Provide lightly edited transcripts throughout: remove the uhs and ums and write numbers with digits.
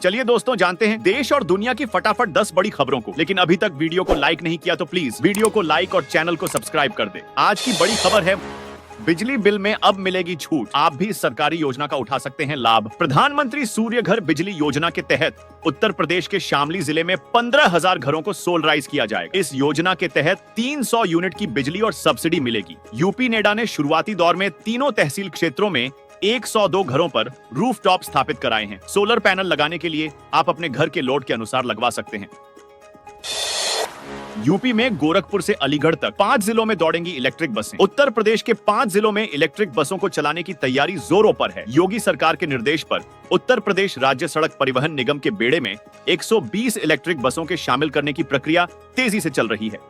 चलिए दोस्तों जानते हैं देश और दुनिया की फटाफट 10 बड़ी खबरों को। लेकिन अभी तक वीडियो को लाइक नहीं किया तो प्लीज वीडियो को लाइक और चैनल को सब्सक्राइब कर दे। आज की बड़ी खबर है बिजली बिल में अब मिलेगी छूट। आप भी इस सरकारी योजना का उठा सकते हैं लाभ। प्रधानमंत्री सूर्य घर बिजली योजना के तहत उत्तर प्रदेश के शामली जिले में 15,000 घरों को सोलराइज किया जाएगा। इस योजना के तहत 300 यूनिट की बिजली और सब्सिडी मिलेगी। यूपी नेडा ने शुरुआती दौर में तीनों तहसील क्षेत्रों में 102 घरों पर रूफटॉप स्थापित कराए हैं। सोलर पैनल लगाने के लिए आप अपने घर के लोड के अनुसार लगवा सकते हैं। यूपी में गोरखपुर से अलीगढ़ तक 5 जिलों में दौड़ेंगी इलेक्ट्रिक बसें। उत्तर प्रदेश के 5 जिलों में इलेक्ट्रिक बसों को चलाने की तैयारी जोरों पर है। योगी सरकार के निर्देश पर उत्तर प्रदेश राज्य सड़क परिवहन निगम के बेड़े में 120 इलेक्ट्रिक बसों के शामिल करने की प्रक्रिया तेजी से चल रही है।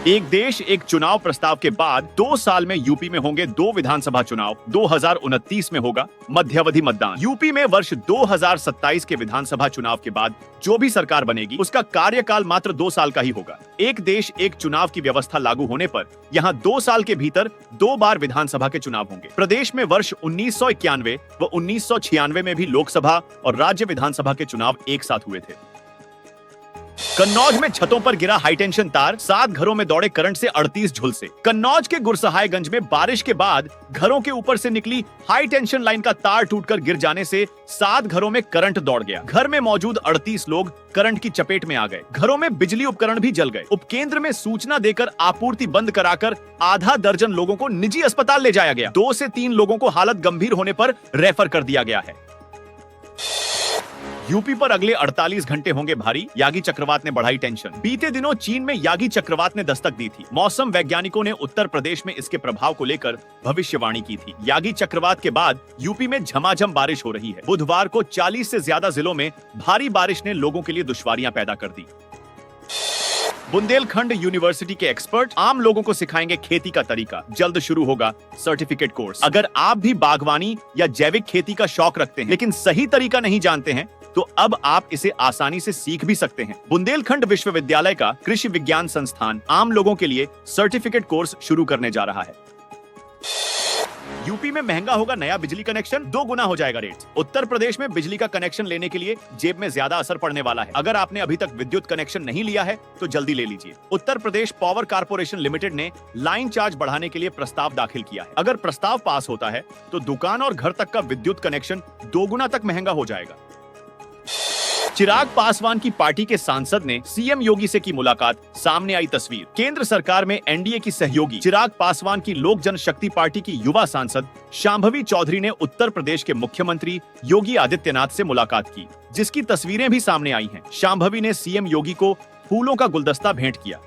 एक देश एक चुनाव प्रस्ताव के बाद 2 साल में यूपी में होंगे 2 विधानसभा चुनाव। 2029 में होगा मध्यावधि मतदान। यूपी में वर्ष 2027 के विधानसभा चुनाव के बाद जो भी सरकार बनेगी उसका कार्यकाल मात्र 2 साल का ही होगा। एक देश एक चुनाव की व्यवस्था लागू होने पर यहाँ 2 साल के भीतर 2 बार विधानसभा के चुनाव होंगे। प्रदेश में वर्ष 1991 व 1996 में भी लोकसभा और राज्य विधानसभा के चुनाव एक साथ हुए थे। कन्नौज में छतों पर गिरा हाईटेंशन तार, 7 घरों में दौड़े करंट से 38 झुलसे। कन्नौज के गुरसहायगंज में बारिश के बाद घरों के ऊपर से निकली हाई टेंशन लाइन का तार टूटकर गिर जाने से 7 घरों में करंट दौड़ गया। घर में मौजूद 38 लोग करंट की चपेट में आ गए। घरों में बिजली उपकरण भी जल गए। उपकेंद्र में सूचना देकर आपूर्ति बंद कराकर आधा दर्जन लोगों को निजी अस्पताल ले जाया गया। 2 से 3 लोगों को हालत गंभीर होने पर रेफर कर दिया गया है। यूपी पर अगले 48 घंटे होंगे भारी, यागी चक्रवात ने बढ़ाई टेंशन। बीते दिनों चीन में यागी चक्रवात ने दस्तक दी थी। मौसम वैज्ञानिकों ने उत्तर प्रदेश में इसके प्रभाव को लेकर भविष्यवाणी की थी। यागी चक्रवात के बाद यूपी में झमाझम बारिश हो रही है। बुधवार को 40 से ज्यादा जिलों में भारी बारिश ने लोगों के लिए दुश्वारियां पैदा कर दी। बुंदेलखंड यूनिवर्सिटी के एक्सपर्ट आम लोगों को सिखाएंगे खेती का तरीका। जल्द शुरू होगा सर्टिफिकेट कोर्स। अगर आप भी बागवानी या जैविक खेती का शौक रखते हैं लेकिन सही तरीका नहीं जानते हैं तो अब आप इसे आसानी से सीख भी सकते हैं। बुंदेलखंड विश्वविद्यालय का कृषि विज्ञान संस्थान आम लोगों के लिए सर्टिफिकेट कोर्स शुरू करने जा रहा है। यूपी में महंगा होगा नया बिजली कनेक्शन, 2 गुना हो जाएगा रेट। उत्तर प्रदेश में बिजली का कनेक्शन लेने के लिए जेब में ज्यादा असर पड़ने वाला है। अगर आपने अभी तक विद्युत कनेक्शन नहीं लिया है तो जल्दी ले लीजिए। Uttar Pradesh power corporation limited ने लाइन चार्ज बढ़ाने के लिए प्रस्ताव दाखिल किया है। अगर प्रस्ताव पास होता है तो दुकान और घर तक का विद्युत कनेक्शन 2 गुना तक महंगा हो जाएगा। चिराग पासवान की पार्टी के सांसद ने सीएम योगी से की मुलाकात, सामने आई तस्वीर। केंद्र सरकार में एनडीए की सहयोगी चिराग पासवान की लोक जनशक्ति पार्टी की युवा सांसद शांभवी चौधरी ने उत्तर प्रदेश के मुख्यमंत्री योगी आदित्यनाथ से मुलाकात की, जिसकी तस्वीरें भी सामने आई हैं। शांभवी ने सीएम योगी को फूलों का गुलदस्ता भेंट किया।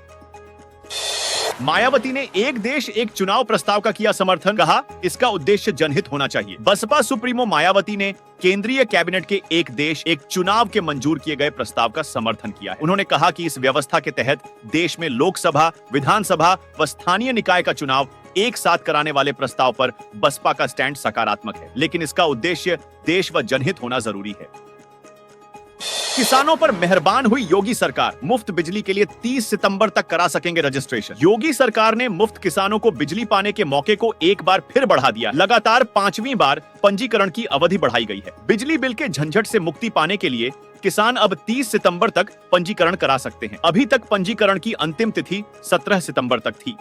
मायावती ने एक देश एक चुनाव प्रस्ताव का किया समर्थन, कहा इसका उद्देश्य जनहित होना चाहिए। बसपा सुप्रीमो मायावती ने केंद्रीय कैबिनेट के एक देश एक चुनाव के मंजूर किए गए प्रस्ताव का समर्थन किया है। उन्होंने कहा कि इस व्यवस्था के तहत देश में लोकसभा, विधानसभा व स्थानीय निकाय का चुनाव एक साथ कराने वाले प्रस्ताव पर बसपा का स्टैंड सकारात्मक है, लेकिन इसका उद्देश्य देश व जनहित होना जरूरी है। किसानों पर मेहरबान हुई योगी सरकार, मुफ्त बिजली के लिए 30 सितंबर तक करा सकेंगे रजिस्ट्रेशन। योगी सरकार ने मुफ्त किसानों को बिजली पाने के मौके को एक बार फिर बढ़ा दिया। लगातार 5वीं बार पंजीकरण की अवधि बढ़ाई गई है। बिजली बिल के झंझट से मुक्ति पाने के लिए किसान अब 30 सितंबर तक पंजीकरण करा सकते हैं। अभी तक पंजीकरण की अंतिम तिथि 17 सितंबर तक थी।